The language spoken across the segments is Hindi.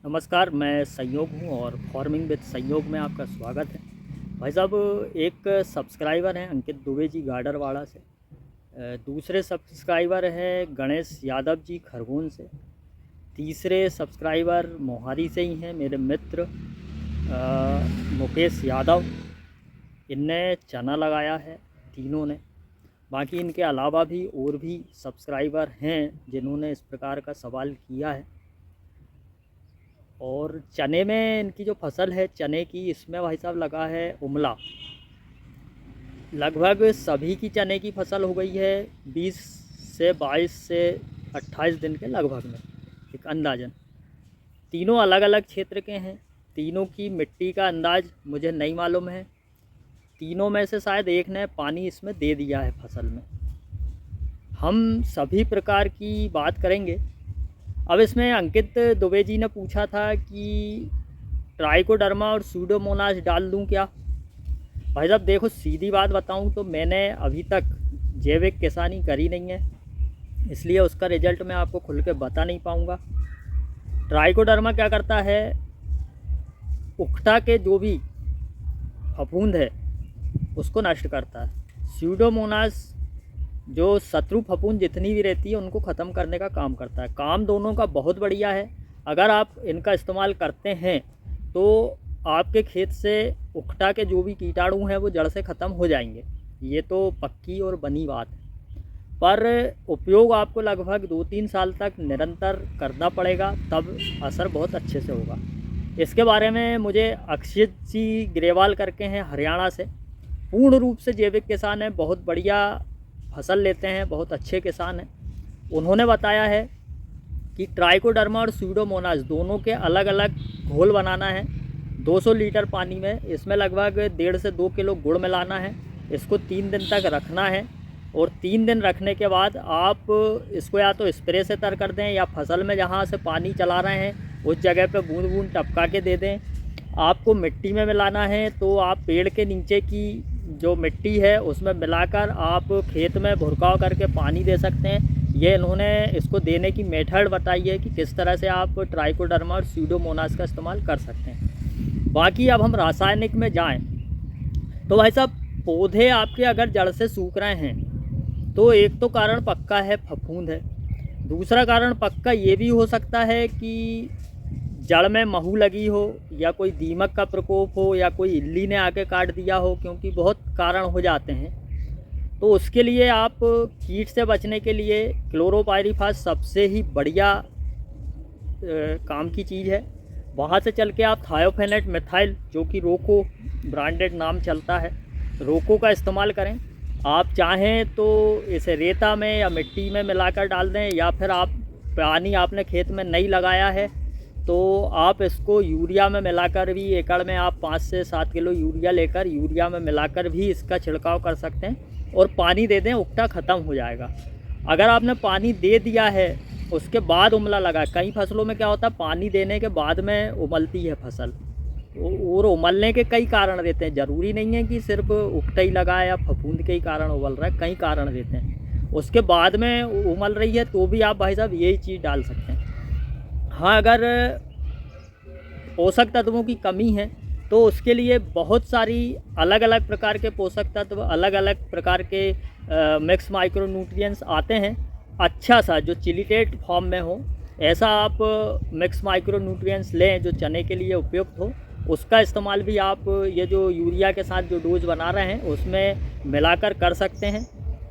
नमस्कार, मैं संयोग हूँ और फार्मिंग विद संयोग में आपका स्वागत है। भाई साहब, एक सब्सक्राइबर हैं अंकित दुबे जी गाडरवाड़ा से। दूसरे सब्सक्राइबर हैं गणेश यादव जी खरगोन से। तीसरे सब्सक्राइबर मोहाली से ही हैं मेरे मित्र मुकेश यादव। इनने चना लगाया है तीनों ने। बाकी इनके अलावा भी और भी सब्सक्राइबर हैं जिन्होंने इस प्रकार का सवाल किया है। और चने में इनकी जो फसल है चने की, इसमें भाई साहब लगा है उमला। लगभग सभी की चने की फसल हो गई है 20 से 22 से 28 दिन के लगभग में, एक अंदाजन। तीनों अलग अलग क्षेत्र के हैं। तीनों की मिट्टी का अंदाज मुझे नहीं मालूम है। तीनों में से शायद एक ने पानी इसमें दे दिया है फसल में। हम सभी प्रकार की बात करेंगे। अब इसमें अंकित दुबे जी ने पूछा था कि ट्राइकोडर्मा और सूडोमोनास डाल दूं क्या। भाई साहब देखो, सीधी बात बताऊं तो मैंने अभी तक जैविक किसानी करी नहीं है, इसलिए उसका रिजल्ट मैं आपको खुल के बता नहीं पाऊंगा। ट्राइकोडर्मा क्या करता है, उकठा के जो भी फफूंद है उसको नष्ट करता है। सूडोमोनास जो शत्रु फफूंद जितनी भी रहती है उनको ख़त्म करने का काम करता है। काम दोनों का बहुत बढ़िया है। अगर आप इनका इस्तेमाल करते हैं तो आपके खेत से उकठा के जो भी कीटाणु हैं वो जड़ से ख़त्म हो जाएंगे। ये तो पक्की और बनी बात है। पर उपयोग आपको लगभग 2-3 साल तक निरंतर करना पड़ेगा, तब असर बहुत अच्छे से होगा। इसके बारे में मुझे अक्षित जी ग्रेवाल करके हैं हरियाणा से, पूर्ण रूप से जैविक किसान हैं, बहुत बढ़िया फसल लेते हैं, बहुत अच्छे किसान हैं। उन्होंने बताया है कि ट्राइकोडर्मा और सूडोमोनास दोनों के अलग अलग घोल बनाना है 200 लीटर पानी में। इसमें लगभग 1.5 से 2 किलो गुड़ मिलाना है। इसको 3 दिन तक रखना है और 3 दिन रखने के बाद आप इसको या तो स्प्रे से तर कर दें या फसल में जहाँ से पानी चला रहे हैं उस जगह पे बूंद बूंद टपका के दे दें। आपको मिट्टी में मिलाना है तो आप पेड़ के नीचे की जो मिट्टी है उसमें मिलाकर आप खेत में भुरकाव करके पानी दे सकते हैं। ये इन्होंने इसको देने की मेथड बताई है कि किस तरह से आप ट्राइकोडर्मा और सूडोमोनास का इस्तेमाल कर सकते हैं। बाकी अब हम रासायनिक में जाएं तो भाई साहब, पौधे आपके अगर जड़ से सूख रहे हैं तो एक तो कारण पक्का है फफूंद है। दूसरा कारण पक्का ये भी हो सकता है कि जड़ में महू लगी हो या कोई दीमक का प्रकोप हो या कोई इल्ली ने आके काट दिया हो, क्योंकि बहुत कारण हो जाते हैं। तो उसके लिए आप कीट से बचने के लिए क्लोरोपाइरीफास सबसे ही बढ़िया काम की चीज़ है। वहाँ से चल के आप थायोफेनेट मिथाइल, जो कि रोको ब्रांडेड नाम चलता है, रोको का इस्तेमाल करें। आप चाहें तो इसे रेता में या मिट्टी में मिलाकर डाल दें, या फिर आप पानी आपने खेत में नहीं लगाया है तो आप इसको यूरिया में मिलाकर भी, एकड़ में आप 5 से 7 किलो यूरिया लेकर यूरिया में मिलाकर भी इसका छिड़काव कर सकते हैं और पानी दे दें, उकठा ख़त्म हो जाएगा। अगर आपने पानी दे दिया है उसके बाद उमला लगा, कई फसलों में क्या होता है पानी देने के बाद में उमलती है फसल, और उमलने के कई कारण रहते हैं। ज़रूरी नहीं है कि सिर्फ उकठा ही लगा है या फफूंद के ही कारण उबल रहा है, कई कारण रहते हैं। उसके बाद में उमल रही है तो भी आप भाई साहब यही चीज़ डाल सकते हैं। हाँ, अगर पोषक तत्वों की कमी है तो उसके लिए बहुत सारी अलग अलग प्रकार के पोषक तत्व, अलग अलग प्रकार के मिक्स माइक्रो न्यूट्रिएंट्स आते हैं। अच्छा सा जो चिलिटेट फॉर्म में हो, ऐसा आप मिक्स माइक्रो न्यूट्रिएंट्स लें जो चने के लिए उपयुक्त हो। उसका इस्तेमाल भी आप ये जो यूरिया के साथ जो डोज बना रहे हैं उसमें मिलाकर कर सकते हैं,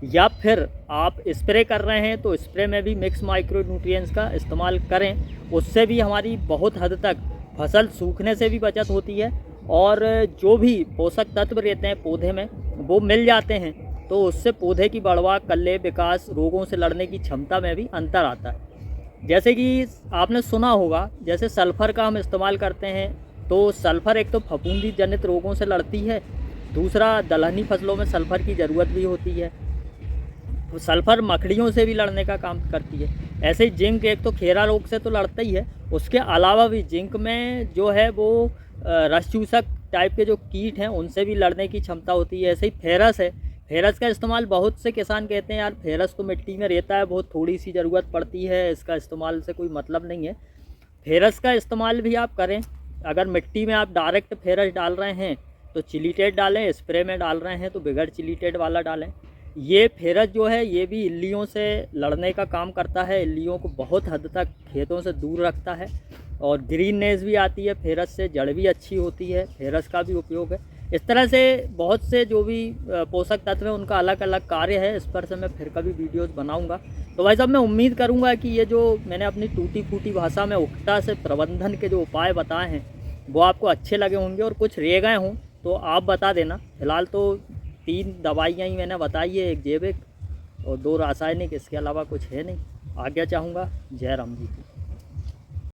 या फिर आप स्प्रे कर रहे हैं तो स्प्रे में भी मिक्स माइक्रो न्यूट्रिएंट्स का इस्तेमाल करें। उससे भी हमारी बहुत हद तक फसल सूखने से भी बचत होती है और जो भी पोषक तत्व रहते हैं पौधे में वो मिल जाते हैं, तो उससे पौधे की बढ़वार, कल्ले, विकास, रोगों से लड़ने की क्षमता में भी अंतर आता है। जैसे कि आपने सुना होगा, जैसे सल्फ़र का हम इस्तेमाल करते हैं तो सल्फ़र एक तो फफूंदी जनित रोगों से लड़ती है, दूसरा दलहनी फसलों में सल्फ़र की ज़रूरत भी होती है। सल्फ़र मकड़ियों से भी लड़ने का काम करती है। ऐसे ही जिंक एक तो खेरा रोग से तो लड़ता ही है, उसके अलावा भी जिंक में जो है वो रस चूसक टाइप के जो कीट हैं उनसे भी लड़ने की क्षमता होती है। ऐसे ही फेरस है, फेरस का इस्तेमाल बहुत से किसान कहते हैं यार फेरस तो मिट्टी में रहता है, बहुत थोड़ी सी ज़रूरत पड़ती है, इसका इस्तेमाल से कोई मतलब नहीं है। फेरस का इस्तेमाल भी आप करें। अगर मिट्टी में आप डायरेक्ट फेरस डाल रहे हैं तो चिलीटेट डालें, स्प्रे में डाल रहे हैं तो बगैर चिलीटेट वाला डालें। ये फेरस जो है ये भी इल्लियों से लड़ने का काम करता है, इल्लियों को बहुत हद तक खेतों से दूर रखता है और ग्रीननेस भी आती है फेरस से, जड़ भी अच्छी होती है, फेरस का भी उपयोग है। इस तरह से बहुत से जो भी पोषक तत्व हैं उनका अलग अलग कार्य है। इस पर से मैं फिर कभी वीडियोस बनाऊंगा। तो भाई साहब मैं उम्मीद करूंगा कि ये जो मैंने अपनी टूटी फूटी भाषा में उकटा से प्रबंधन के जो उपाय बताए हैं वो आपको अच्छे लगे होंगे और कुछ रह गए हों तो आप बता देना। फिलहाल तो 3 दवाइयाँ ही मैंने बताई है, एक जैविक और 2 रासायनिक, इसके अलावा कुछ है नहीं। आज्ञा चाहूँगा। जय राम जी की।